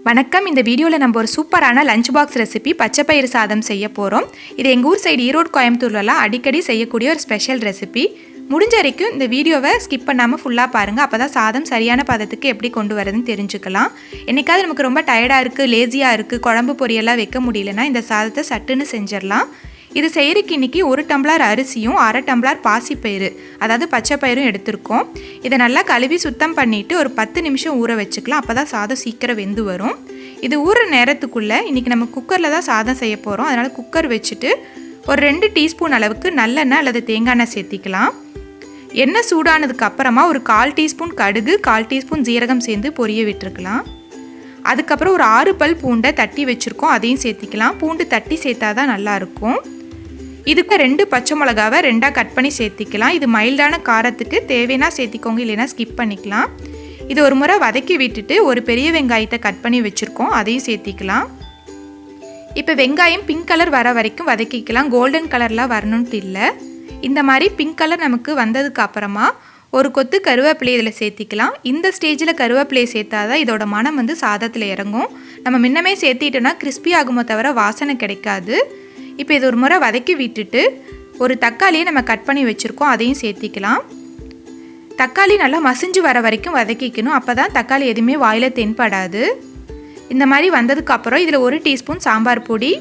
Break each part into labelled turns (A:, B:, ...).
A: வணக்கம். இந்த வீடியோவில் நம்ம ஒரு சூப்பரான லஞ்ச் பாக்ஸ் ரெசிபி பச்சைப்பயிறு சாதம் செய்ய போகிறோம். இது எங்கள் ஊர் சைடு ஈரோடு கோயம்புத்தூர்லலாம் அடிக்கடி செய்யக்கூடிய ஒரு ஸ்பெஷல் ரெசிபி. முடிஞ்ச வரைக்கும் இந்த வீடியோவை ஸ்கிப் பண்ணாமல் ஃபுல்லாக பாருங்கள். அப்போ தான் சாதம் சரியான பதத்துக்கு எப்படி கொண்டு வரதுன்னு தெரிஞ்சுக்கலாம். என்றைக்காவது நமக்கு ரொம்ப டயர்டாக இருக்குது, லேசியாக இருக்குது, குழம்பு பொரியெல்லாம் வைக்க முடியலன்னா இந்த சாதத்தை சட்டுன்னு செஞ்சிடலாம். இது செய்கிறதுக்கு இன்றைக்கி 1 டம்ளர் அரிசியும் 1/2 டம்ளர் பாசிப்பயிறு, அதாவது பச்சைப்பயிரும் எடுத்திருக்கோம். இதை நல்லா கழுவி சுத்தம் பண்ணிவிட்டு ஒரு 10 நிமிஷம் ஊற வச்சுக்கலாம். அப்போ தான் சாதம் சீக்கிரம் வெந்து வரும். இது ஊற நேரத்துக்குள்ளே இன்றைக்கி நம்ம குக்கரில் தான் சாதம் செய்ய போகிறோம். அதனால் குக்கர் வச்சுட்டு ஒரு 2 டீஸ்பூன் அளவுக்கு நல்லெண்ணெய் அல்லது தேங்காய் எண்ணெய் சேர்த்திக்கலாம். எண்ணெய் சூடானதுக்கு அப்புறமா ஒரு 1/4 டீஸ்பூன் கடுகு, 1/4 டீஸ்பூன் ஜீரகம் சேர்ந்து பொரிய விட்டுருக்கலாம். அதுக்கப்புறம் ஒரு 6 பல் பூண்டை தட்டி வச்சுருக்கோம், அதையும் சேர்த்திக்கலாம். பூண்டு தட்டி சேர்த்தா தான் நல்லாயிருக்கும். இதுக்கு 2 பச்சை மிளகாவை 2ஆக கட் பண்ணி சேர்த்திக்கலாம். இது மைல்டான காரத்துக்கு தேவைன்னா சேர்த்திக்கோங்க, இல்லைன்னா ஸ்கிப் பண்ணிக்கலாம். இது ஒரு முறை வதக்கி விட்டுட்டு ஒரு பெரிய வெங்காயத்தை கட் பண்ணி வச்சுருக்கோம், அதையும் சேர்த்திக்கலாம். இப்போ வெங்காயம் பிங்க் கலர் வர வரைக்கும் வதக்கிக்கலாம். கோல்டன் கலர்லாம் வரணுன்ட்டு இல்லை. இந்த மாதிரி பிங்க் கலர் நமக்கு வந்ததுக்கு அப்புறமா ஒரு கொத்து கருவேப்பிலை இதில் சேர்த்திக்கலாம். இந்த ஸ்டேஜில் கருவேப்பிலையை சேர்த்தா தான் இதோட மனம் வந்து சாதத்தில் இறங்கும். நம்ம முன்னமே சேர்த்திட்டோன்னா கிறிஸ்பி ஆகுமோ தவிர வாசனை கிடைக்காது. இப்போ இது ஒரு முறை வதக்கி விட்டுட்டு ஒரு தக்காளியை நம்ம கட் பண்ணி வச்சுருக்கோம், அதையும் சேர்த்திக்கலாம். தக்காளி நல்லா மசிஞ்சு வர வரைக்கும் வதக்கிக்கணும். அப்போ தான் தக்காளி எதுவுமே வாயில் தென்படாது. இந்த மாதிரி வந்ததுக்கப்புறம் இதில் 1 டீஸ்பூன் சாம்பார் பொடி,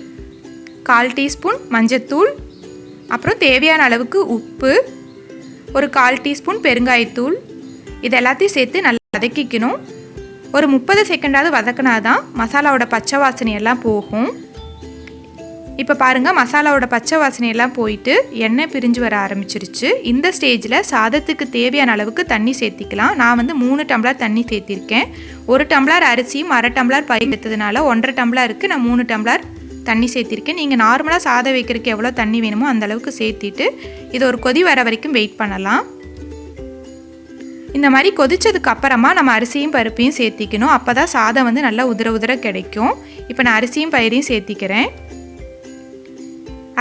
A: 1/4 டீஸ்பூன் மஞ்சத்தூள், அப்புறம் தேவையான அளவுக்கு உப்பு, ஒரு 1/4 டீஸ்பூன் பெருங்காயத்தூள், இது எல்லாத்தையும் சேர்த்து நல்லா வதக்கிக்கணும். ஒரு 30 செகண்டாவது வதக்கினா தான் மசாலாவோட பச்சை வாசனையெல்லாம் போகும். இப்போ பாருங்கள், மசாலாவோட பச்சை வாசனையெல்லாம் போயிட்டு எண்ணெய் பிரிஞ்சு வர ஆரம்பிச்சிருச்சு. இந்த ஸ்டேஜில் சாதத்துக்கு தேவையான அளவுக்கு தண்ணி சேர்த்திக்கலாம். நான் வந்து 3 டம்ளர் தண்ணி சேர்த்திருக்கேன். 1 டம்ளர் அரிசியும் 1/2 டம்ளர் பயிர் எடுத்ததுனால 1/2 டம்ளருக்கு நான் 3 டம்ளர் தண்ணி சேர்த்திருக்கேன். நீங்கள் நார்மலாக சாதம் வைக்கிறதுக்கு எவ்வளோ தண்ணி வேணுமோ அந்தளவுக்கு சேர்த்திட்டு இது ஒரு கொதி வர வரைக்கும் வெயிட் பண்ணலாம். இந்த மாதிரி கொதிச்சதுக்கு அப்புறமா நம்ம அரிசியும் பருப்பையும் சேர்த்திக்கணும். அப்போ தான் சாதம் வந்து நல்லா உதிர உதிர கிடைக்கும். இப்போ நான் அரிசியும் பயிரையும் சேர்த்திக்கிறேன்.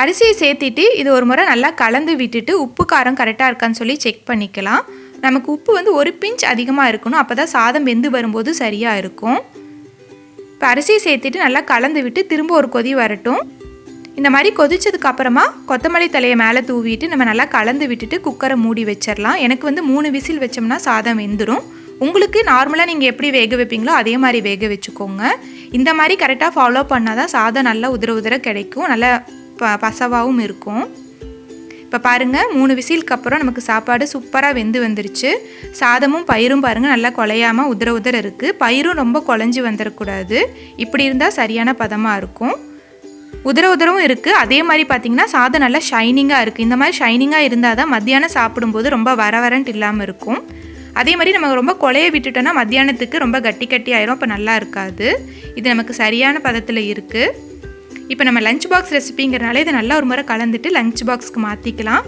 A: அரிசியை சேர்த்திட்டு இது ஒரு முறை நல்லா கலந்து விட்டுட்டு உப்பு காரம் கரெக்டாக இருக்கான்னு சொல்லி செக் பண்ணிக்கலாம். நமக்கு உப்பு வந்து 1 பிஞ்ச் அதிகமாக இருக்கணும், அப்போ தான் சாதம் வெந்து வரும்போது சரியாக இருக்கும். இப்போ அரிசியை சேர்த்துட்டு நல்லா கலந்து விட்டு திரும்ப ஒரு கொதி வரட்டும். இந்த மாதிரி கொதிச்சதுக்கு அப்புறமா கொத்தமல்லி தலையை மேலே தூவிட்டு நம்ம நல்லா கலந்து விட்டுட்டு குக்கரை மூடி வச்சிடலாம். எனக்கு வந்து 3 விசில் வச்சோம்னா சாதம் வெந்துடும். உங்களுக்கு நார்மலாக நீங்கள் எப்படி வேக வைப்பீங்களோ அதே மாதிரி வேக வச்சுக்கோங்க. இந்த மாதிரி கரெக்டாக ஃபாலோ பண்ணால் தான் சாதம் நல்லா உதிர உதிர கிடைக்கும், நல்லா பசவாகவும் இருக்கும். இப்போ பாருங்கள், 3 விசிலுக்கு அப்புறம் நமக்கு சாப்பாடு சூப்பராக வெந்து வந்துருச்சு. சாதமும் பயிரும் பாருங்கள் நல்லா குலையாமல் உதிர உதிர இருக்குது. பயிரும் ரொம்ப குழஞ்சி வந்துடக்கூடாது. இப்படி இருந்தால் சரியான பதமாக இருக்கும். உதிர உதிரவும் இருக்குது. அதே மாதிரி பார்த்திங்கன்னா சாதம் நல்லா ஷைனிங்காக இருக்குது. இந்த மாதிரி ஷைனிங்காக இருந்தால் தான் மத்தியானம் சாப்பிடும்போது ரொம்ப வரவரன்ட்டு இல்லாமல் இருக்கும். அதே மாதிரி நம்ம ரொம்ப குழைய விட்டுட்டோன்னா மத்தியானத்துக்கு ரொம்ப கட்டி கட்டி ஆயிரும், அப்போ நல்லா இருக்காது. இது நமக்கு சரியான பதத்தில் இருக்குது. இப்போ நம்ம லஞ்ச் பாக்ஸ் ரெசிபிங்கிறனால இதை நல்லா ஒரு முறை கலந்துட்டு லஞ்ச் பாக்ஸ்க்கு மாற்றிக்கலாம்.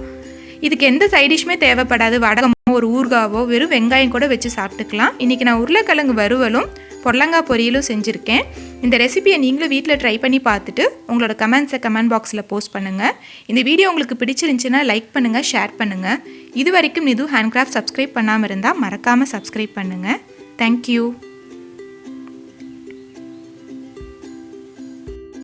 A: இதுக்கு எந்த சைடிஷ்மே தேவைப்படாது. வடகமோ ஒரு ஊறுகாவோ வெறும் வெங்காயம் கூட வச்சு சாப்பிட்டுக்கலாம். இன்றைக்கி நான் உருளைக்கிழங்கு வறுவலும் பொடலங்காய் பொரியலும் செஞ்சுருக்கேன். இந்த ரெசிபியை நீங்களும் வீட்டில் ட்ரை பண்ணி பார்த்துட்டு உங்களோட கமெண்ட்ஸை கமெண்ட் பாக்ஸில் போஸ்ட் பண்ணுங்கள். இந்த வீடியோ உங்களுக்கு பிடிச்சிருந்துச்சுன்னா லைக் பண்ணுங்கள், ஷேர் பண்ணுங்கள். இது வரைக்கும் நிது ஹேண்ட்கிராஃப்ட் சப்ஸ்கிரைப் பண்ணாமல் இருந்தால் மறக்காமல் சப்ஸ்கிரைப் பண்ணுங்கள். தேங்க்யூ.